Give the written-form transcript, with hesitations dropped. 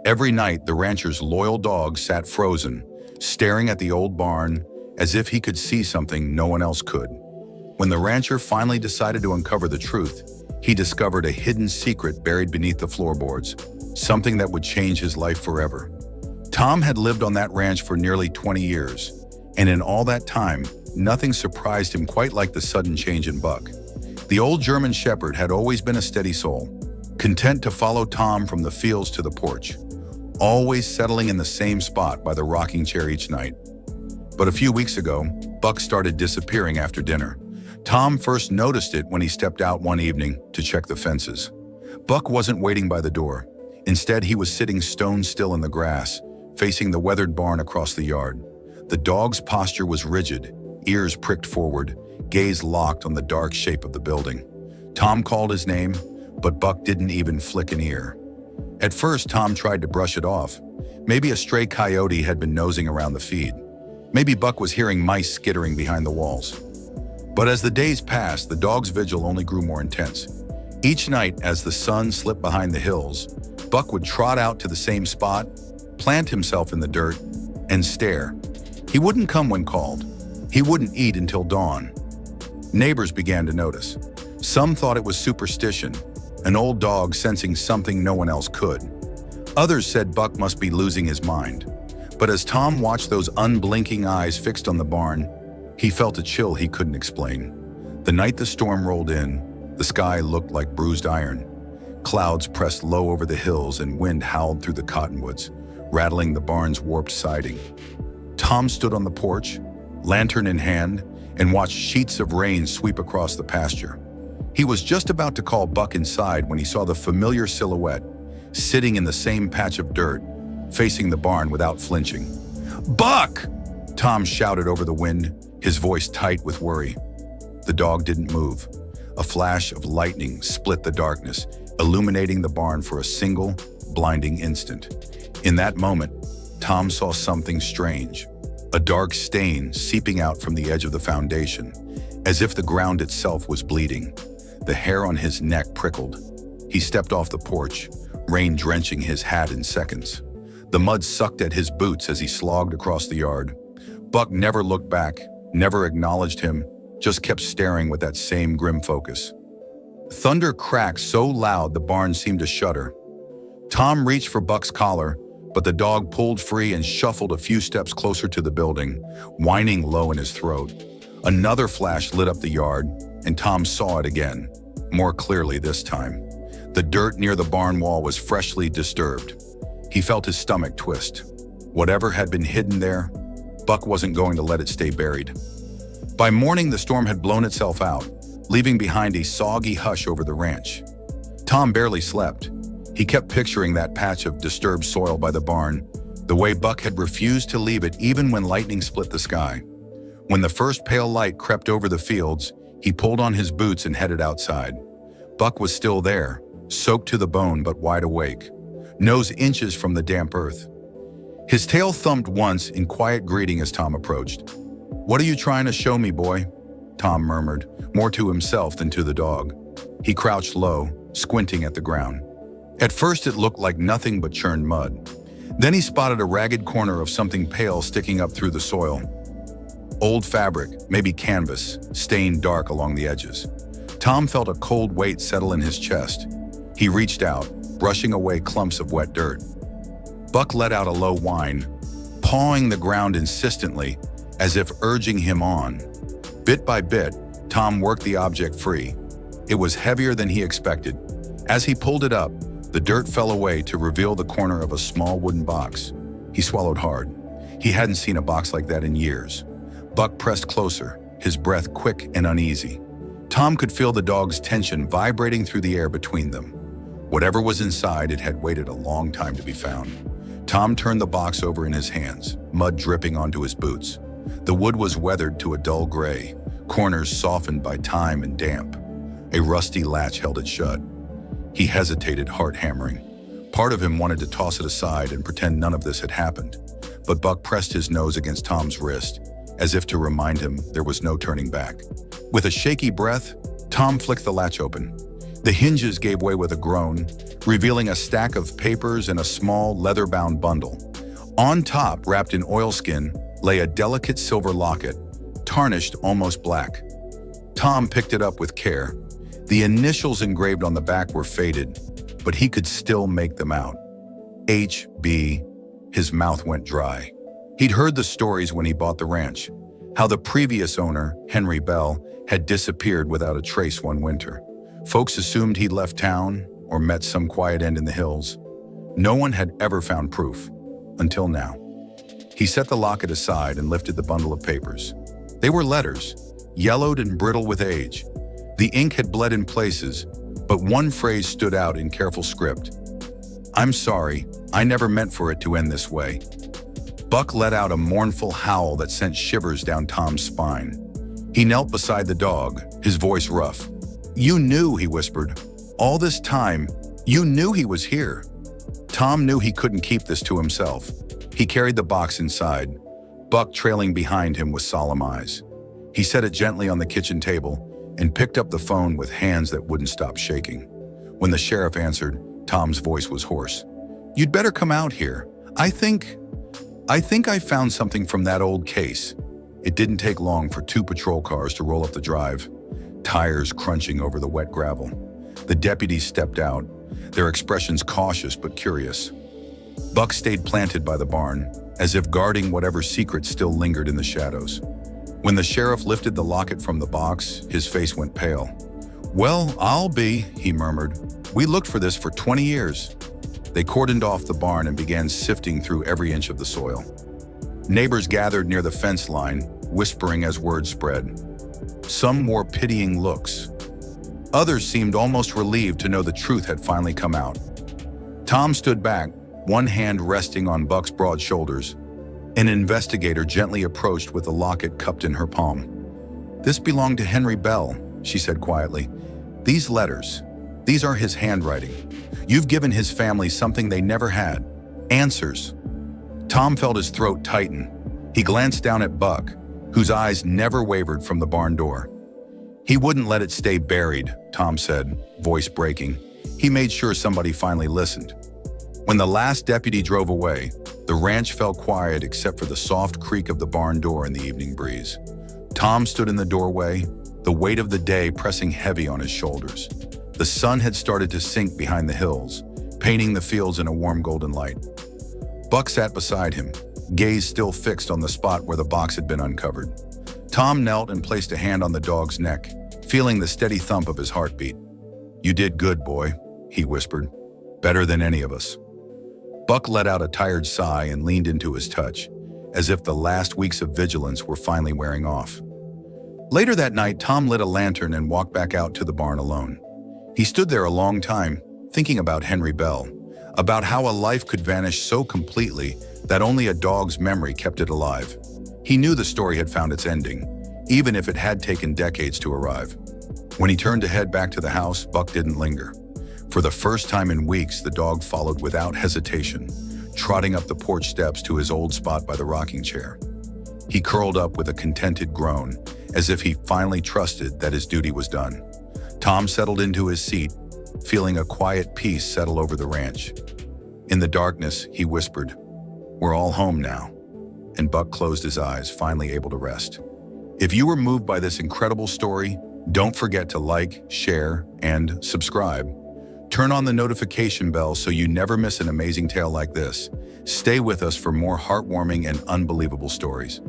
Every night, the rancher's loyal dog sat frozen, staring at the old barn as if he could see something no one else could. When the rancher finally decided to uncover the truth, he discovered a hidden secret buried beneath the floorboards, something that would change his life forever. Tom had lived on that ranch for nearly 20 years, and in all that time, nothing surprised him quite like the sudden change in Buck. The old German Shepherd had always been a steady soul, content to follow Tom from the fields to the porch, always settling in the same spot by the rocking chair each night. But a few weeks ago, Buck started disappearing after dinner. Tom first noticed it when he stepped out one evening to check the fences. Buck wasn't waiting by the door. Instead, he was sitting stone still in the grass, facing the weathered barn across the yard. The dog's posture was rigid, ears pricked forward, gaze locked on the dark shape of the building. Tom called his name, but Buck didn't even flick an ear. At first, Tom tried to brush it off. Maybe a stray coyote had been nosing around the feed. Maybe Buck was hearing mice skittering behind the walls. But as the days passed, the dog's vigil only grew more intense. Each night, as the sun slipped behind the hills, Buck would trot out to the same spot, plant himself in the dirt, and stare. He wouldn't come when called. He wouldn't eat until dawn. Neighbors began to notice. Some thought it was superstition, an old dog sensing something no one else could. Others said Buck must be losing his mind. But as Tom watched those unblinking eyes fixed on the barn, he felt a chill he couldn't explain. The night the storm rolled in, the sky looked like bruised iron. Clouds pressed low over the hills and wind howled through the cottonwoods, rattling the barn's warped siding. Tom stood on the porch, lantern in hand, and watched sheets of rain sweep across the pasture. He was just about to call Buck inside when he saw the familiar silhouette, sitting in the same patch of dirt, facing the barn without flinching. "Buck!" Tom shouted over the wind, his voice tight with worry. The dog didn't move. A flash of lightning split the darkness, illuminating the barn for a single, blinding instant. In that moment, Tom saw something strange. A dark stain seeping out from the edge of the foundation, as if the ground itself was bleeding. The hair on his neck prickled. He stepped off the porch, rain drenching his hat in seconds. The mud sucked at his boots as he slogged across the yard. Buck never looked back, never acknowledged him, just kept staring with that same grim focus. Thunder cracked so loud the barn seemed to shudder. Tom reached for Buck's collar, but the dog pulled free and shuffled a few steps closer to the building, whining low in his throat. Another flash lit up the yard, and Tom saw it again, more clearly this time. The dirt near the barn wall was freshly disturbed. He felt his stomach twist. Whatever had been hidden there, Buck wasn't going to let it stay buried. By morning, the storm had blown itself out, leaving behind a soggy hush over the ranch. Tom barely slept. He kept picturing that patch of disturbed soil by the barn, the way Buck had refused to leave it even when lightning split the sky. When the first pale light crept over the fields, he pulled on his boots and headed outside. Buck was still there, soaked to the bone but wide awake, nose inches from the damp earth. His tail thumped once in quiet greeting as Tom approached. "What are you trying to show me, boy?" Tom murmured, more to himself than to the dog. He crouched low, squinting at the ground. At first it looked like nothing but churned mud. Then he spotted a ragged corner of something pale sticking up through the soil. Old fabric, maybe canvas, stained dark along the edges. Tom felt a cold weight settle in his chest. He reached out, brushing away clumps of wet dirt. Buck let out a low whine, pawing the ground insistently, as if urging him on. Bit by bit, Tom worked the object free. It was heavier than he expected. As he pulled it up, the dirt fell away to reveal the corner of a small wooden box. He swallowed hard. He hadn't seen a box like that in years. Buck pressed closer, his breath quick and uneasy. Tom could feel the dog's tension vibrating through the air between them. Whatever was inside, it had waited a long time to be found. Tom turned the box over in his hands, mud dripping onto his boots. The wood was weathered to a dull gray, corners softened by time and damp. A rusty latch held it shut. He hesitated, heart hammering. Part of him wanted to toss it aside and pretend none of this had happened, but Buck pressed his nose against Tom's wrist, as if to remind him there was no turning back. With a shaky breath, Tom flicked the latch open. The hinges gave way with a groan, revealing a stack of papers and a small leather-bound bundle. On top, wrapped in oilskin, lay a delicate silver locket, tarnished almost black. Tom picked it up with care. The initials engraved on the back were faded, but he could still make them out. H.B. His mouth went dry. He'd heard the stories when he bought the ranch, how the previous owner, Henry Bell, had disappeared without a trace one winter. Folks assumed he'd left town or met some quiet end in the hills. No one had ever found proof, until now. He set the locket aside and lifted the bundle of papers. They were letters, yellowed and brittle with age. The ink had bled in places, but one phrase stood out in careful script. "I'm sorry, I never meant for it to end this way." Buck let out a mournful howl that sent shivers down Tom's spine. He knelt beside the dog, his voice rough. "You knew," he whispered. "All this time, you knew he was here." Tom knew he couldn't keep this to himself. He carried the box inside, Buck trailing behind him with solemn eyes. He set it gently on the kitchen table and picked up the phone with hands that wouldn't stop shaking. When the sheriff answered, Tom's voice was hoarse. "You'd better come out here. I think I found something from that old case." It didn't take long for 2 patrol cars to roll up the drive, tires crunching over the wet gravel. The deputies stepped out, their expressions cautious but curious. Buck stayed planted by the barn, as if guarding whatever secret still lingered in the shadows. When the sheriff lifted the locket from the box, his face went pale. "Well, I'll be," he murmured. "We looked for this for 20 years." They cordoned off the barn and began sifting through every inch of the soil. Neighbors gathered near the fence line, whispering as word spread. Some wore pitying looks. Others seemed almost relieved to know the truth had finally come out. Tom stood back, one hand resting on Buck's broad shoulders. An investigator gently approached with the locket cupped in her palm. "This belonged to Henry Bell," she said quietly. "These letters, these are his handwriting. You've given his family something they never had. Answers." Tom felt his throat tighten. He glanced down at Buck, whose eyes never wavered from the barn door. "He wouldn't let it stay buried," Tom said, voice breaking. He made sure somebody finally listened. When the last deputy drove away, the ranch fell quiet except for the soft creak of the barn door in the evening breeze. Tom stood in the doorway, the weight of the day pressing heavy on his shoulders. The sun had started to sink behind the hills, painting the fields in a warm golden light. Buck sat beside him, gaze still fixed on the spot where the box had been uncovered. Tom knelt and placed a hand on the dog's neck, feeling the steady thump of his heartbeat. "You did good, boy," he whispered. "Better than any of us." Buck let out a tired sigh and leaned into his touch, as if the last weeks of vigilance were finally wearing off. Later that night, Tom lit a lantern and walked back out to the barn alone. He stood there a long time, thinking about Henry Bell, about how a life could vanish so completely that only a dog's memory kept it alive. He knew the story had found its ending, even if it had taken decades to arrive. When he turned to head back to the house, Buck didn't linger. For the first time in weeks, the dog followed without hesitation, trotting up the porch steps to his old spot by the rocking chair. He curled up with a contented groan, as if he finally trusted that his duty was done. Tom settled into his seat, feeling a quiet peace settle over the ranch. In the darkness, he whispered, "We're all home now." And Buck closed his eyes, finally able to rest. If you were moved by this incredible story, don't forget to like, share, and subscribe. Turn on the notification bell so you never miss an amazing tale like this. Stay with us for more heartwarming and unbelievable stories.